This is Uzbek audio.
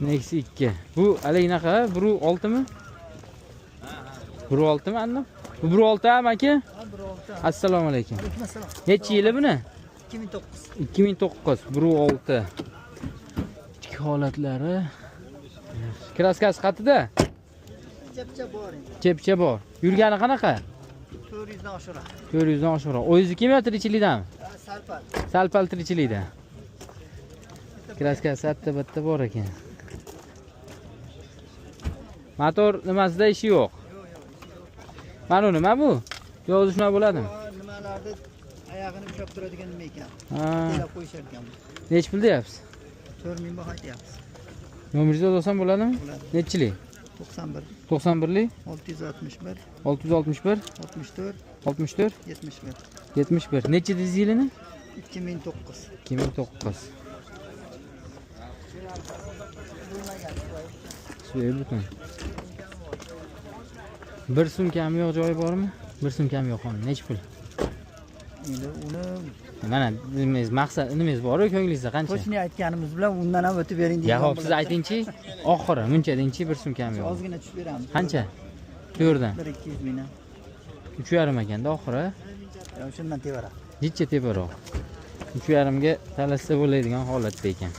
Nexi 2. Bu hali naqa? 1.6 mi? 1.6 mi anlam? Bu 1.6 ham aka? Ha, 1.6. Assalomu alaykum. Assalom. Necha yili buni? 2009. 2009 1.6. Ichki holatlari. Kraskasi qatida? Chepcha bor endi. Chepcha bor. Yurgani qanaqa? 400 dan oshiradi. 400 dan oshiqroq. O'zi kim tirikchilikdami? Salpal. Salpal tirikchilikda. Kraskasi bitta bor ekan. Motor nimasida ishi yo'q. Mana nima bu? Yo'q, shuna bo'ladimi? Nimalarda oyog'ini ushlab turadigan nima ekan? Ha. Telab qo'yishar ekan. Nech pul deyapsiz? 4000 baho aytyapmiz. Nomeringizni olsam bo'ladimi? Bo'ladi. Nechchilik? 91 91lik 661 661 64 64 71 71. Necha dedingiz yilini? 2009. 2009. Suya butun. 1 so'm kam yo'q joyi bormi? 1 so'm kam yo'q ham. Nech pul? Endi uni Mana nimangiz maqsad nimangiz bor-ku ko'nglingizda qancha? qo'shni aytganimiz bilan undan ham o'tib bering Ya hop, siz aytingchi, oxiri muncha dengchi 1 so'm kam yo'q. Ozgina tushib beramiz. Qancha? 4dan. 1-200 ming. 3,5 ekanda oxiri. Ya shundan tevarak. Necha teparoq? 3,5 ga talashsa bo'ladigan holatda ekan.